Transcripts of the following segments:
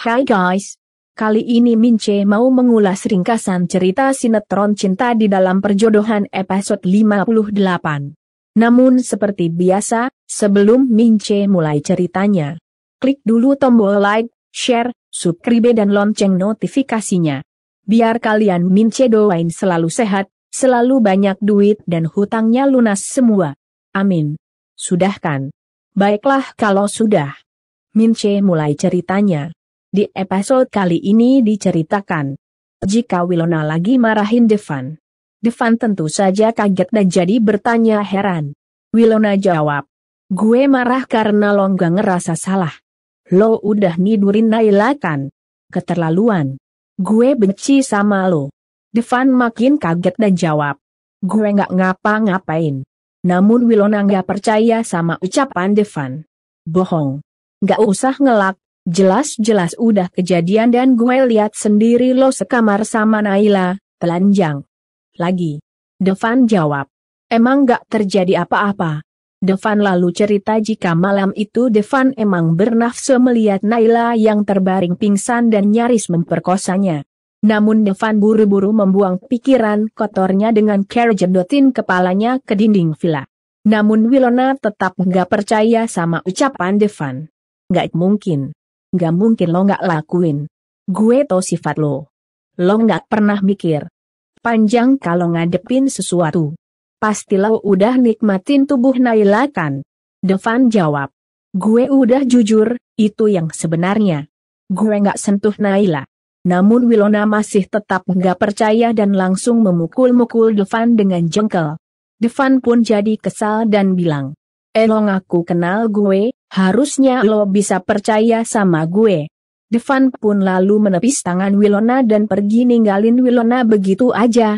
Hai guys, kali ini Mince mau mengulas ringkasan cerita sinetron Cinta di Dalam Perjodohan episode 58. Namun seperti biasa, sebelum Mince mulai ceritanya, klik dulu tombol like, share, subscribe dan lonceng notifikasinya. Biar kalian Mince doain selalu sehat, selalu banyak duit dan hutangnya lunas semua. Amin. Sudah kan? Baiklah kalau sudah. Mince mulai ceritanya. Di episode kali ini diceritakan, jika Wilona lagi marahin Devan. Devan tentu saja kaget dan jadi bertanya heran. Wilona jawab, gue marah karena lo gak ngerasa salah. Lo udah nidurin Naila kan? Keterlaluan. Gue benci sama lo. Devan makin kaget dan jawab, gue gak ngapa-ngapain. Namun Wilona gak percaya sama ucapan Devan. Bohong. Gak usah ngelak. Jelas-jelas udah kejadian dan gue lihat sendiri lo sekamar sama Naila, telanjang. Lagi. Devan jawab. Emang gak terjadi apa-apa. Devan lalu cerita jika malam itu Devan emang bernafsu melihat Naila yang terbaring pingsan dan nyaris memperkosanya. Namun Devan buru-buru membuang pikiran kotornya dengan cara jedotin kepalanya ke dinding villa. Namun Wilona tetap gak percaya sama ucapan Devan. Gak mungkin. Gak mungkin lo gak lakuin. Gue tau sifat lo. Lo gak pernah mikir panjang kalau ngadepin sesuatu. Pasti lo udah nikmatin tubuh Naila kan? Devan jawab. Gue udah jujur, itu yang sebenarnya. Gue gak sentuh Naila. Namun Wilona masih tetap gak percaya dan langsung memukul-mukul Devan dengan jengkel. Devan pun jadi kesal dan bilang, lo ngaku kenal gue, harusnya lo bisa percaya sama gue. Devan pun lalu menepis tangan Wilona dan pergi ninggalin Wilona begitu aja.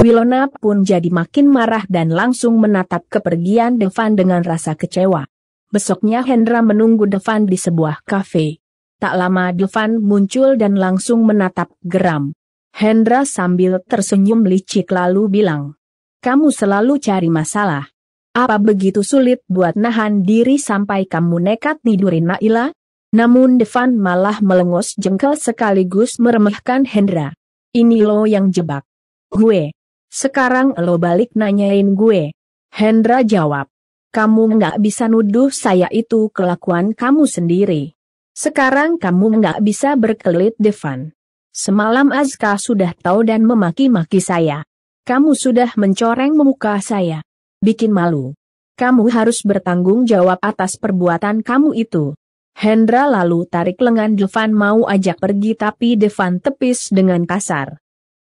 Wilona pun jadi makin marah dan langsung menatap kepergian Devan dengan rasa kecewa. Besoknya Hendra menunggu Devan di sebuah kafe. Tak lama Devan muncul dan langsung menatap geram. Hendra sambil tersenyum licik lalu bilang, kamu selalu cari masalah. Apa begitu sulit buat nahan diri sampai kamu nekat nidurin Naila? Namun Devan malah melengos jengkel sekaligus meremehkan Hendra. Ini lo yang jebak gue. Sekarang lo balik nanyain gue. Hendra jawab, kamu nggak bisa nuduh saya itu kelakuan kamu sendiri. Sekarang kamu nggak bisa berkelit Devan. Semalam Azka sudah tahu dan memaki-maki saya. Kamu sudah mencoreng muka saya. Bikin malu. Kamu harus bertanggung jawab atas perbuatan kamu itu. Hendra lalu tarik lengan Devan mau ajak pergi tapi Devan tepis dengan kasar.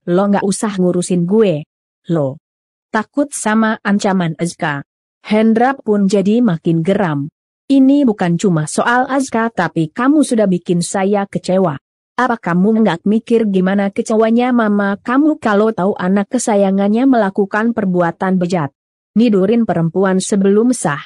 Lo gak usah ngurusin gue. Lo takut sama ancaman Azka. Hendra pun jadi makin geram. Ini bukan cuma soal Azka tapi kamu sudah bikin saya kecewa. Apa kamu gak mikir gimana kecewanya mama kamu kalau tahu anak kesayangannya melakukan perbuatan bejat? Nidurin perempuan sebelum sah.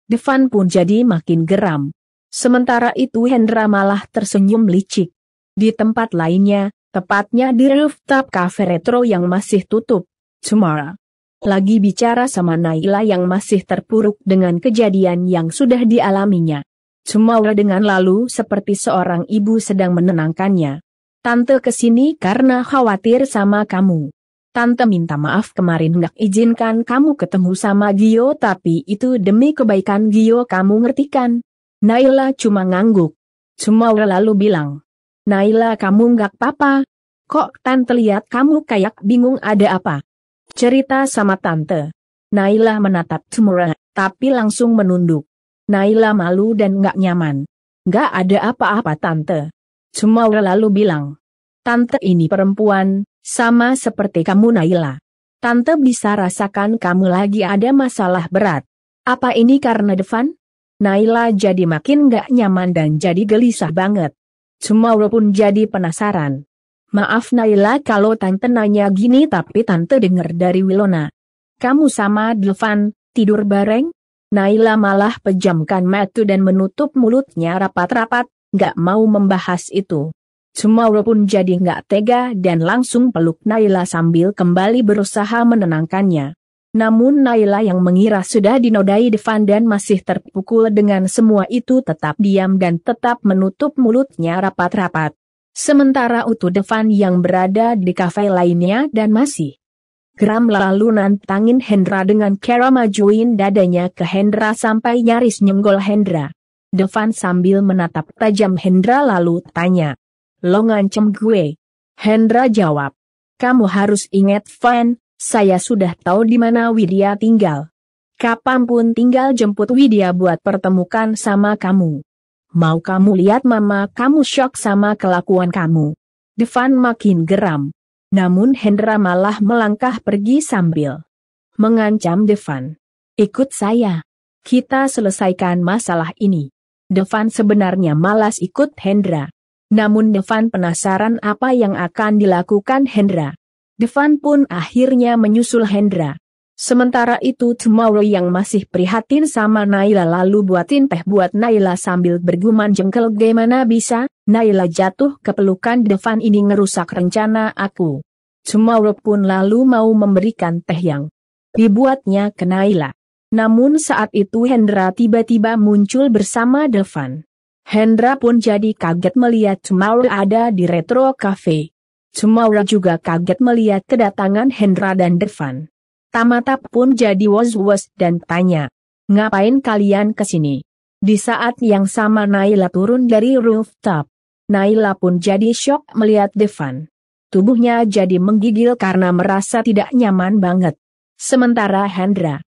Devan pun jadi makin geram. Sementara itu Hendra malah tersenyum licik. Di tempat lainnya, tepatnya di rooftop cafe retro yang masih tutup, Cumara lagi bicara sama Naila yang masih terpuruk dengan kejadian yang sudah dialaminya. Cumara dengan lalu seperti seorang ibu sedang menenangkannya. Tante kesini karena khawatir sama kamu. Tante minta maaf kemarin gak izinkan kamu ketemu sama Gio tapi itu demi kebaikan Gio kamu ngerti kan? Naila cuma ngangguk. Cumara lalu bilang, Naila kamu gak apa-apa? Kok tante lihat kamu kayak bingung ada apa? Cerita sama tante. Naila menatap Cumara tapi langsung menunduk. Naila malu dan gak nyaman. Gak ada apa-apa tante. Cumara lalu bilang, tante ini perempuan. Sama seperti kamu Naila. Tante bisa rasakan kamu lagi ada masalah berat. Apa ini karena Devan? Naila jadi makin gak nyaman dan jadi gelisah banget. Cumara pun jadi penasaran. Maaf Naila kalau tante nanya gini tapi tante dengar dari Wilona. Kamu sama Devan tidur bareng? Naila malah pejamkan mata dan menutup mulutnya rapat-rapat, gak mau membahas itu. Cumara pun jadi nggak tega dan langsung peluk Naila sambil kembali berusaha menenangkannya. Namun Naila yang mengira sudah dinodai Devan dan masih terpukul dengan semua itu tetap diam dan tetap menutup mulutnya rapat-rapat. Sementara itu Devan yang berada di kafe lainnya dan masih geram lalu nantangin Hendra dengan cara majuin dadanya ke Hendra sampai nyaris nyenggol Hendra. Devan sambil menatap tajam Hendra lalu tanya, "Lo ngancem gue?" Hendra jawab, "Kamu harus ingat Van, saya sudah tahu di mana Widya tinggal. Kapanpun tinggal jemput Widya buat pertemukan sama kamu. Mau kamu lihat mama kamu syok sama kelakuan kamu." Devan makin geram. Namun Hendra malah melangkah pergi sambil mengancam Devan. "Ikut saya. Kita selesaikan masalah ini." Devan sebenarnya malas ikut Hendra. Namun Devan penasaran apa yang akan dilakukan Hendra. Devan pun akhirnya menyusul Hendra. Sementara itu Tomorrow yang masih prihatin sama Naila lalu buatin teh buat Naila sambil bergumam jengkel, "Gimana bisa, Naila jatuh ke pelukan Devan ini ngerusak rencana aku." Tomorrow pun lalu mau memberikan teh yang dibuatnya ke Naila. Namun saat itu Hendra tiba-tiba muncul bersama Devan. Hendra pun jadi kaget melihat Tomorrow ada di Retro Cafe. Tomorrow juga kaget melihat kedatangan Hendra dan Devan. Tamata pun jadi was-was dan tanya, "Ngapain kalian kesini?" Di saat yang sama Naila turun dari rooftop. Naila pun jadi syok melihat Devan. Tubuhnya jadi menggigil karena merasa tidak nyaman banget. Sementara Hendra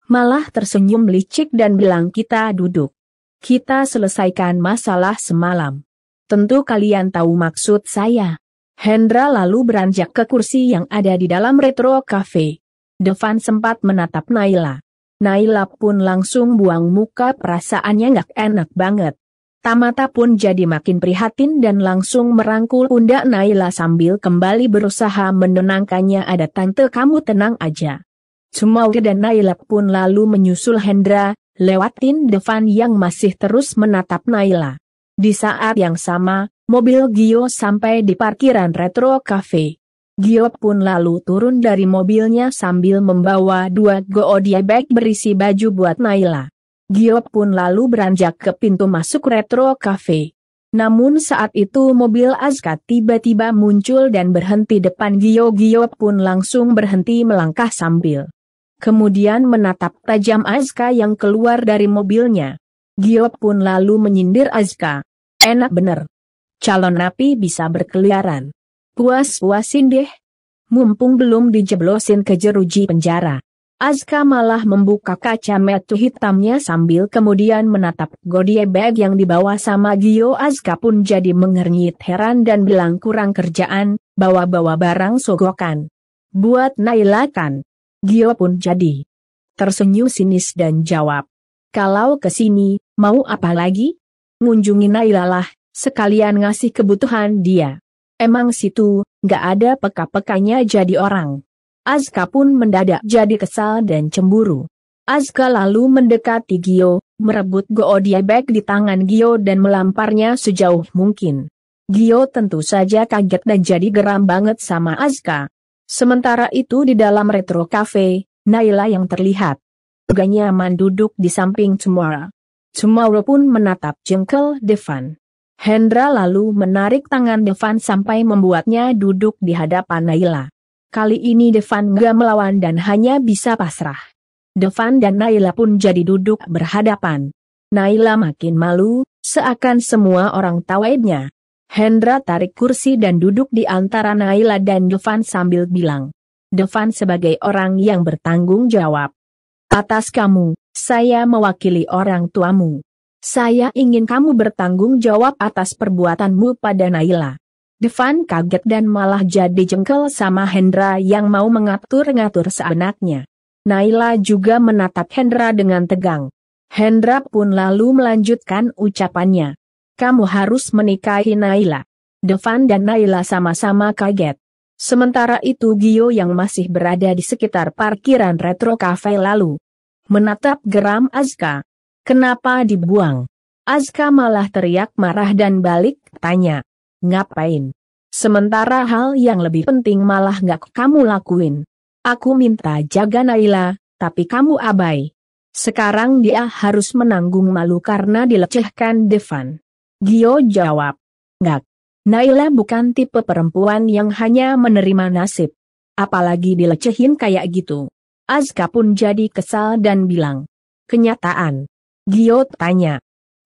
malah tersenyum licik dan bilang, "Kita duduk. Kita selesaikan masalah semalam. Tentu kalian tahu maksud saya." Hendra lalu beranjak ke kursi yang ada di dalam Retro Cafe. Devan sempat menatap Naila. Naila pun langsung buang muka, perasaannya nggak enak banget. Tamata pun jadi makin prihatin dan langsung merangkul pundak Naila sambil kembali berusaha menenangkannya. "Ada tante, kamu tenang aja." Tomorrow dan Naila pun lalu menyusul Hendra, lewatin Devan yang masih terus menatap Naila. Di saat yang sama, mobil Gio sampai di parkiran Retro Cafe. Gio pun lalu turun dari mobilnya sambil membawa 2 goodie bag berisi baju buat Naila. Gio pun lalu beranjak ke pintu masuk Retro Cafe. Namun saat itu mobil Azka tiba-tiba muncul dan berhenti depan Gio. Gio pun langsung berhenti melangkah sambil kemudian menatap tajam Azka yang keluar dari mobilnya. Gio pun lalu menyindir Azka, "Enak bener. Calon napi bisa berkeliaran. Puas-puasin deh. Mumpung belum dijeblosin ke jeruji penjara." Azka malah membuka kacamata hitamnya sambil kemudian menatap goodie bag yang dibawa sama Gio. Azka pun jadi mengernyit heran dan bilang, "Kurang kerjaan, bawa-bawa barang sogokan. Buat Naila kan?" Gio pun jadi tersenyum sinis dan jawab, "Kalau kesini, mau apa lagi? Ngunjungi Naila lah, sekalian ngasih kebutuhan dia. Emang situ, nggak ada peka-pekanya jadi orang." Azka pun mendadak jadi kesal dan cemburu. Azka lalu mendekati Gio, merebut goodie bag di tangan Gio dan melamparnya sejauh mungkin. Gio tentu saja kaget dan jadi geram banget sama Azka. Sementara itu di dalam Retro Cafe, Naila yang terlihat gak nyaman duduk di samping Tomorrow. Tomorrow pun menatap jengkel Devan. Hendra lalu menarik tangan Devan sampai membuatnya duduk di hadapan Naila. Kali ini Devan gak melawan dan hanya bisa pasrah. Devan dan Naila pun jadi duduk berhadapan. Naila makin malu, seakan semua orang tahu aibnya. Hendra tarik kursi dan duduk di antara Naila dan Devan sambil bilang, "Devan sebagai orang yang bertanggung jawab atas kamu, saya mewakili orang tuamu. Saya ingin kamu bertanggung jawab atas perbuatanmu pada Naila." Devan kaget dan malah jadi jengkel sama Hendra yang mau mengatur-ngatur seenaknya. Naila juga menatap Hendra dengan tegang. Hendra pun lalu melanjutkan ucapannya, "Kamu harus menikahi Naila." Devan dan Naila sama-sama kaget. Sementara itu Gio yang masih berada di sekitar parkiran Retro Cafe lalu menatap geram Azka. "Kenapa dibuang?" Azka malah teriak marah dan balik tanya, "Ngapain? Sementara hal yang lebih penting malah nggak kamu lakuin." Aku minta jaga Naila, tapi kamu abai. Sekarang dia harus menanggung malu karena dilecehkan Devan. Gio jawab. Nggak. Naila bukan tipe perempuan yang hanya menerima nasib. Apalagi dilecehin kayak gitu. Azka pun jadi kesal dan bilang. Kenyataan. Gio tanya.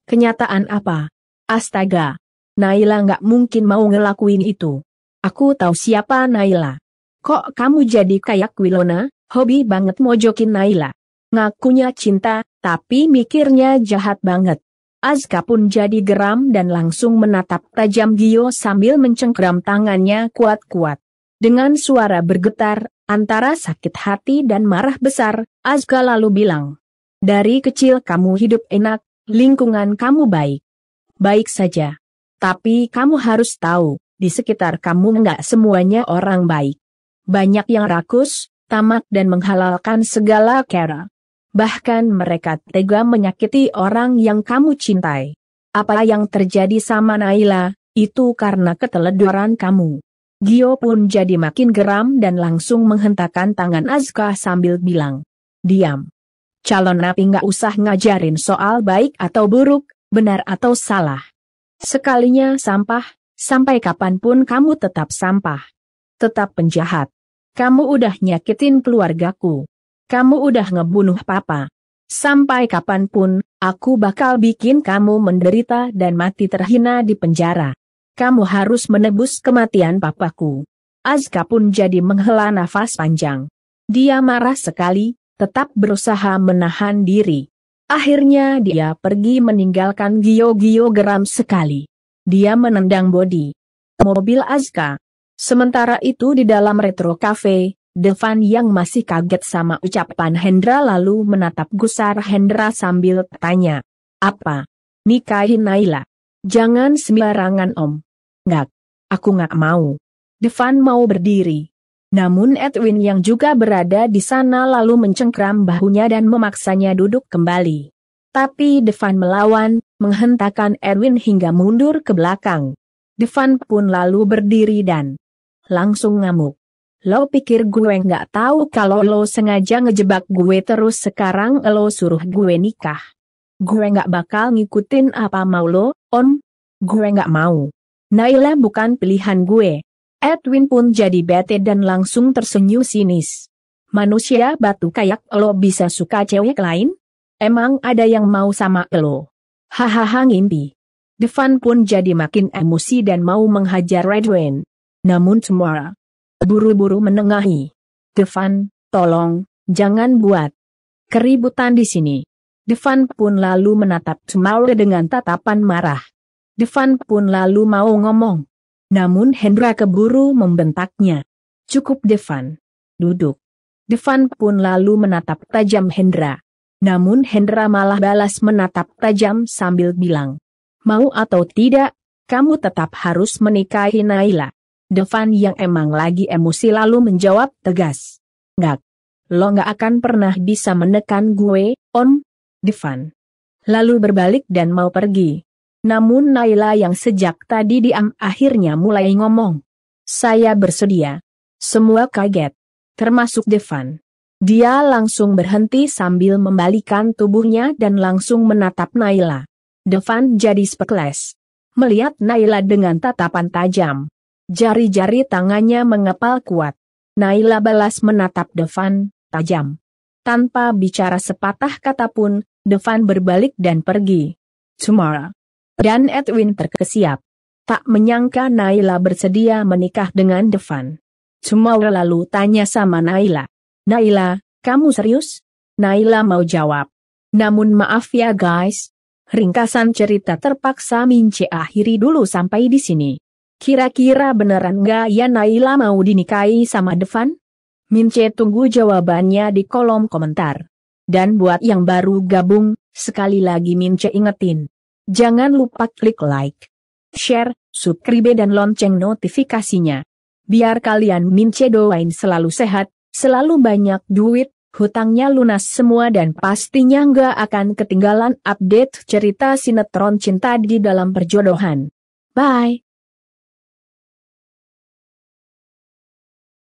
Kenyataan apa? Astaga. Naila nggak mungkin mau ngelakuin itu. Aku tahu siapa Naila. Kok kamu jadi kayak Wilona, hobi banget mojokin Naila. Ngakunya cinta, tapi mikirnya jahat banget. Azka pun jadi geram dan langsung menatap tajam Gio sambil mencengkram tangannya kuat-kuat. Dengan suara bergetar, antara sakit hati dan marah besar, Azka lalu bilang. Dari kecil kamu hidup enak, lingkungan kamu baik. Baik saja. Tapi kamu harus tahu, di sekitar kamu nggak semuanya orang baik. Banyak yang rakus, tamak dan menghalalkan segala cara. Bahkan mereka tega menyakiti orang yang kamu cintai. Apa yang terjadi sama Naila, itu karena keteledoran kamu. Gio pun jadi makin geram dan langsung menghentakkan tangan Azka sambil bilang. Diam. Calon napi nggak usah ngajarin soal baik atau buruk, benar atau salah. Sekalinya sampah, sampai kapanpun kamu tetap sampah. Tetap penjahat. Kamu udah nyakitin keluargaku. Kamu udah ngebunuh papa. Sampai kapanpun, aku bakal bikin kamu menderita dan mati terhina di penjara. Kamu harus menebus kematian papaku. Azka pun jadi menghela nafas panjang. Dia marah sekali, tetap berusaha menahan diri. Akhirnya dia pergi meninggalkan Gio. Gio geram sekali. Dia menendang bodi mobil Azka. Sementara itu di dalam retro cafe, Devan yang masih kaget sama ucapan Hendra lalu menatap gusar Hendra sambil tanya. Apa? Nikahin Naila? Jangan sembarangan om. Nggak. Aku nggak mau. Devan mau berdiri. Namun Edwin yang juga berada di sana lalu mencengkram bahunya dan memaksanya duduk kembali. Tapi Devan melawan, menghentakkan Edwin hingga mundur ke belakang. Devan pun lalu berdiri dan langsung ngamuk. Lo pikir gue nggak tahu kalau lo sengaja ngejebak gue terus sekarang lo suruh gue nikah? Gue nggak bakal ngikutin apa mau lo, om. Gue nggak mau. Naila bukan pilihan gue. Edwin pun jadi bete dan langsung tersenyum sinis. Manusia batu kayak lo bisa suka cewek lain? Emang ada yang mau sama lo? Hahaha ngimpi. Devan pun jadi makin emosi dan mau menghajar Edwin. Namun semua buru-buru menengahi. Devan, tolong, jangan buat keributan di sini. Devan pun lalu menatap Sumaura dengan tatapan marah. Devan pun lalu mau ngomong. Namun Hendra keburu membentaknya. Cukup Devan. Duduk. Devan pun lalu menatap tajam Hendra. Namun Hendra malah balas menatap tajam sambil bilang. Mau atau tidak, kamu tetap harus menikahi Naila. Devan yang emang lagi emosi lalu menjawab tegas. Nggak. Lo nggak akan pernah bisa menekan gue, om. Devan lalu berbalik dan mau pergi. Namun Naila yang sejak tadi diam akhirnya mulai ngomong. Saya bersedia. Semua kaget. Termasuk Devan. Dia langsung berhenti sambil membalikan tubuhnya dan langsung menatap Naila. Devan jadi speechless. Melihat Naila dengan tatapan tajam. Jari-jari tangannya mengepal kuat. Naila balas menatap Devan, tajam. Tanpa bicara sepatah kata pun, Devan berbalik dan pergi. Sumaura dan Edwin terkesiap. Tak menyangka Naila bersedia menikah dengan Devan. Sumaura lalu tanya sama Naila. Naila, kamu serius? Naila mau jawab. Namun maaf ya guys. Ringkasan cerita terpaksa Mince akhiri dulu sampai di sini. Kira-kira beneran nggak ya Naila mau dinikahi sama Devan? Mince tunggu jawabannya di kolom komentar. Dan buat yang baru gabung, sekali lagi Mince ingetin. Jangan lupa klik like, share, subscribe dan lonceng notifikasinya. Biar kalian Mince doain selalu sehat, selalu banyak duit, hutangnya lunas semua dan pastinya nggak akan ketinggalan update cerita sinetron cinta di dalam perjodohan. Bye.